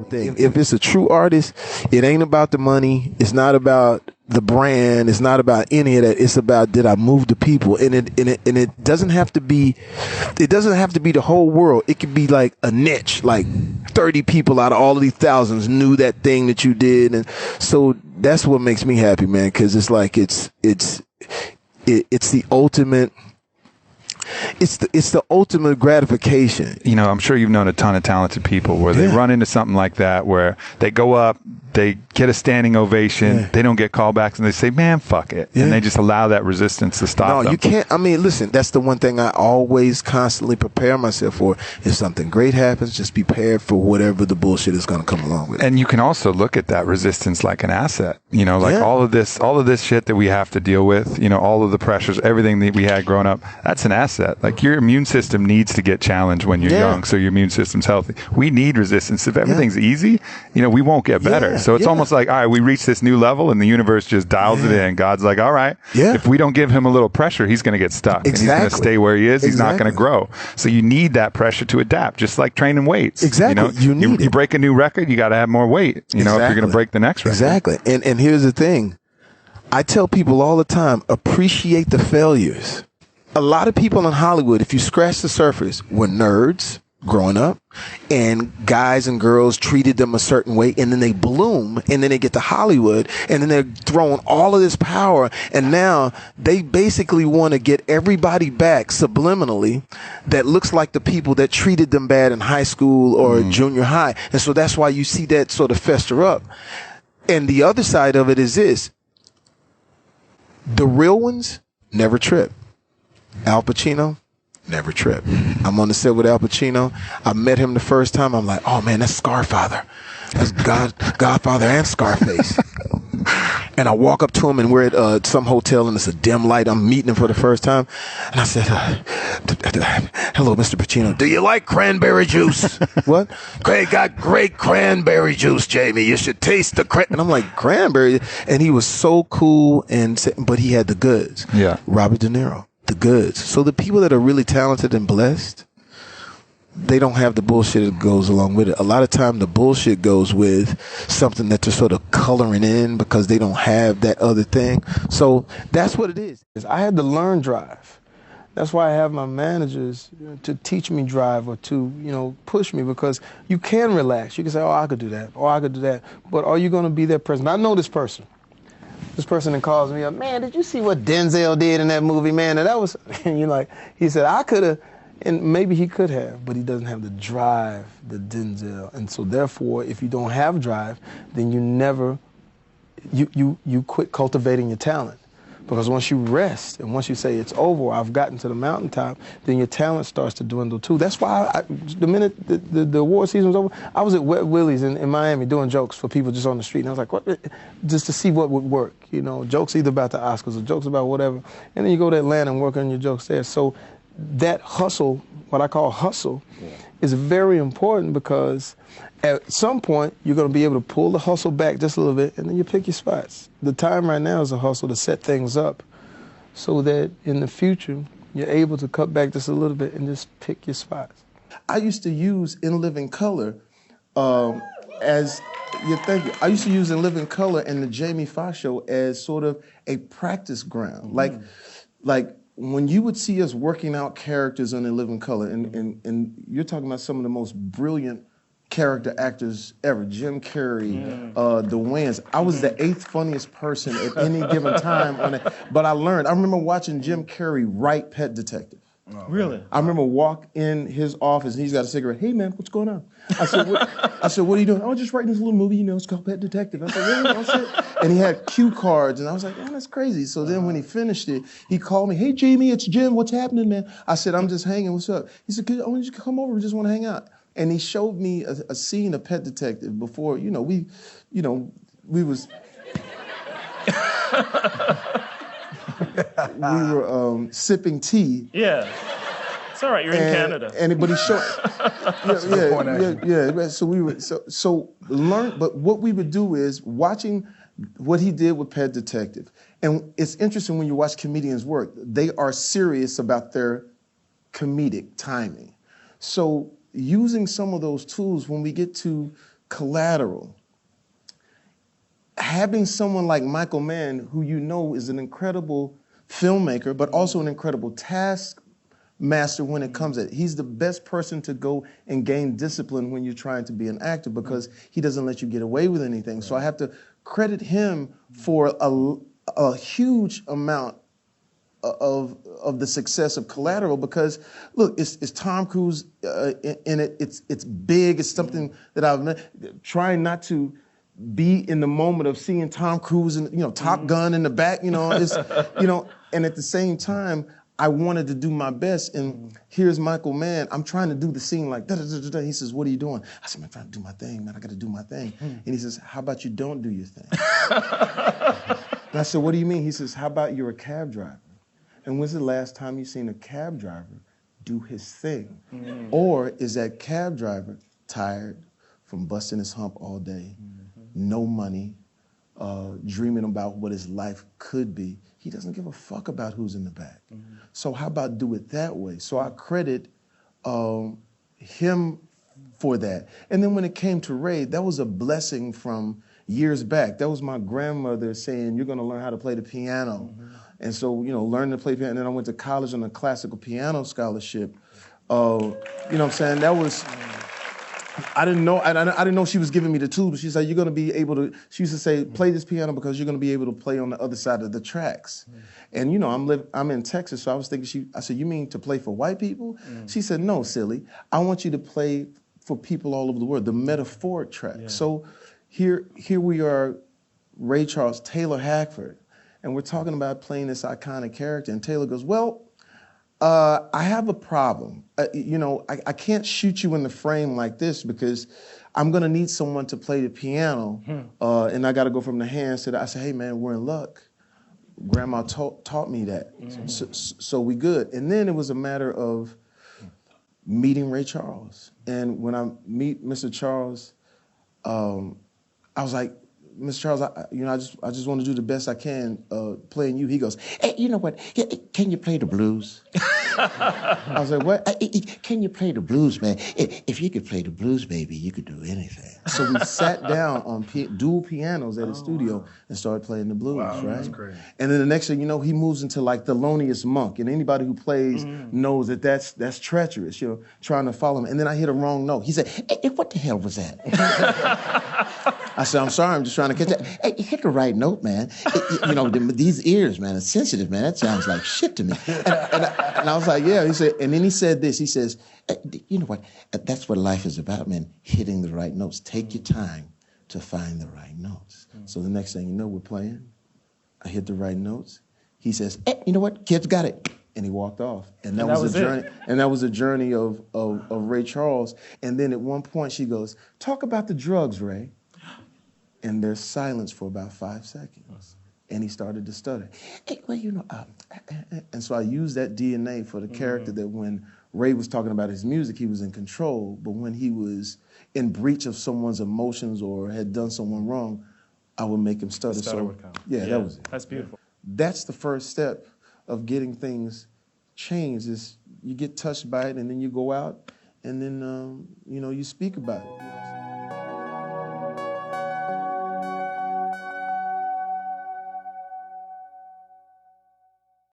thing. If it's a true artist, it ain't about the money. It's not about the brand. It's not about any of that. It's about, did I move the people? And it doesn't have to be, the whole world. It could be like a niche, like 30 people out of all of these thousands knew that thing that you did. And so that's what makes me happy, man. Cause it's like, it's the ultimate, it's the ultimate gratification. You know, I'm sure you've known a ton of talented people where they run into something like that, where they go up, they get a standing ovation, they don't get callbacks, and they say, man, fuck it. And they just allow that resistance to stop them. No, you can't. I mean, listen, that's the one thing I always constantly prepare myself for. If something great happens, just be prepared for whatever the bullshit is going to come along with it. And you can also look at that resistance like an asset. You know, like all of this shit that we have to deal with, you know, all of the pressures, everything that we had growing up, that's an asset. Like, your immune system needs to get challenged when you're young, so your immune system's healthy. We need resistance. If everything's easy, you know, we won't get better. So it's almost like, all right, we reach this new level and the universe just dials it in. God's like, all right, if we don't give him a little pressure, he's going to get stuck. And he's going to stay where he is. He's not going to grow. So you need that pressure to adapt, just like training weights. Exactly. You know, you break a new record, you got to have more weight, you know, if you're going to break the next record. Exactly. And here's the thing. I tell people all the time, appreciate the failures. A lot of people in Hollywood, if you scratch the surface, were nerds growing up, and guys and girls treated them a certain way, and then they bloom, and then they get to Hollywood, and then they're throwing all of this power, and now they basically want to get everybody back subliminally that looks like the people that treated them bad in high school or junior high. And so that's why you see that sort of fester up. And the other side of it is this: the real ones never trip. Al Pacino never trip. I'm on the set with Al Pacino. I met him the first time. I'm like, oh man, that's Scarfather. That's Godfather and Scarface. And I walk up to him, and we're at some hotel, and it's a dim light. I'm meeting him for the first time. And I said, hello, Mr. Pacino. Do you like cranberry juice? What? Got great cranberry juice, Jamie. You should taste the And I'm like, cranberry? And he was so cool, but he had the goods. Yeah. Robert De Niro. The goods. So the people that are really talented and blessed, they don't have the bullshit that goes along with it. A lot of time the bullshit goes with something that they're sort of coloring in because they don't have that other thing. So that's what it is. I had to learn drive. That's why I have my managers to teach me drive, or to, you know, push me, because you can relax. You can say, oh, I could do that, or I could do that. But are you going to be that person? I know this person. This person that calls me up, man, did you see what Denzel did in that movie, man? And that was, and you're like, he said, I could have, and maybe he could have, but he doesn't have the drive that Denzel. And so therefore, if you don't have drive, then you never, you quit cultivating your talent. Because once you rest, and once you say it's over, I've gotten to the mountaintop, then your talent starts to dwindle too. That's why the minute the award season was over, I was at Wet Willie's in Miami doing jokes for people just on the street. And I was like, what? Just to see what would work. You know, jokes either about the Oscars or jokes about whatever. And then you go to Atlanta and work on your jokes there. So that hustle, what I call hustle, is very important, because at some point you're going to be able to pull the hustle back just a little bit, and then you pick your spots. The time right now is a hustle to set things up so that in the future you're able to cut back just a little bit and just pick your spots. I used to use In Living Color as, thank you. I used to use In Living Color and the Jamie Foxx show as sort of a practice ground. Like when you would see us working out characters on In Living Color, and you're talking about some of the most brilliant character actors ever, Jim Carrey, the Wayans. I was the 8th funniest person at any given time on it. But I remember watching Jim Carrey write Pet Detective. Oh, really? I remember walk in his office and he's got a cigarette. Hey man, what's going on? I said, what are you doing? I was just writing this little movie, you know, it's called Pet Detective. I said, really? I said, and he had cue cards, and I was like, man, that's crazy. So then when he finished it, he called me, hey Jamie, it's Jim, what's happening, man? I said, I'm just hanging, what's up? He said, I want you to come over, we just want to hang out. And he showed me a scene of Pet Detective before, we was... we were sipping tea. Yeah. It's all right, you're in Canada. But he showed... yeah. So we were... So learn... But what we would do is watching what he did with Pet Detective. And it's interesting when you watch comedians work. They are serious about their comedic timing. So using some of those tools when we get to Collateral. Having someone like Michael Mann, who you know is an incredible filmmaker, but also an incredible taskmaster when it comes to it. He's the best person to go and gain discipline when you're trying to be an actor because he doesn't let you get away with anything. So I have to credit him for a huge amount of the success of Collateral because, look, it's Tom Cruise in it. It's big. It's something that I've trying not to be in the moment of seeing Tom Cruise and Top Gun in the back. It's and at the same time, I wanted to do my best. And here's Michael Mann. I'm trying to do the scene like da da da da. He says, "What are you doing?" I said, "I'm trying to do my thing, man. I got to do my thing." And he says, "How about you don't do your thing?" And I said, "What do you mean?" He says, "How about you're a cab driver? And when's the last time you seen a cab driver do his thing? Or is that cab driver tired from busting his hump all day, no money, dreaming about what his life could be? He doesn't give a fuck about who's in the back. So how about do it that way?" So I credit him for that. And then when it came to Ray, that was a blessing from years back. That was my grandmother saying, "You're gonna learn how to play the piano." And so, learning to play piano. And then I went to college on a classical piano scholarship. What I'm saying? That was, I didn't know she was giving me the tools, but she said, "You're gonna be able to," she used to say, "Play this piano because you're gonna be able to play on the other side of the tracks." And I'm in Texas, so I was thinking, I said, "You mean to play for white people?" She said, "No, silly. I want you to play for people all over the world, the metaphoric track." Yeah. So here we are, Ray Charles, Taylor Hackford, and we're talking about playing this iconic character, and Taylor goes, "Well, I have a problem. I can't shoot you in the frame like this because I'm gonna need someone to play the piano, and I gotta go from the hands to the." I said, "Hey man, we're in luck. Grandma taught me that, so we good." And then it was a matter of meeting Ray Charles, and when I meet Mr. Charles, I was like, "Mr. Charles, I just want to do the best I can playing you." He goes, "Hey, you know what? Can you play the blues?" I was like, "What? Can you play the blues, man? If you could play the blues, baby, you could do anything." So we sat down on dual pianos at his studio and started playing the blues, right? That's great. And then the next thing you know, he moves into like Thelonious Monk, and anybody who plays knows that that's treacherous, trying to follow him. And then I hit a wrong note. He said, "Hey, what the hell was that?" I said, "I'm sorry, I'm just trying to catch that." "Hey, hit the right note, man. These ears, man, are sensitive, man. That sounds like shit to me." And I was like, "Yeah." He said, and then he said this. He says, "You know what? That's what life is about, man. Hitting the right notes. Take your time to find the right notes." So the next thing you know, we're playing. I hit the right notes. He says, "Hey, you know what? Kids got it." And he walked off. And that was a journey. And that was a journey of Ray Charles. And then at one point she goes, "Talk about the drugs, Ray." And there's silence for about 5 seconds. And he started to stutter. "Hey, well, and so I used that DNA for the character that when Ray was talking about his music, he was in control. But when he was in breach of someone's emotions or had done someone wrong, I would make him stutter. So, yeah, that was it. That's beautiful. That's the first step of getting things changed is you get touched by it and then you go out and then, you speak about it.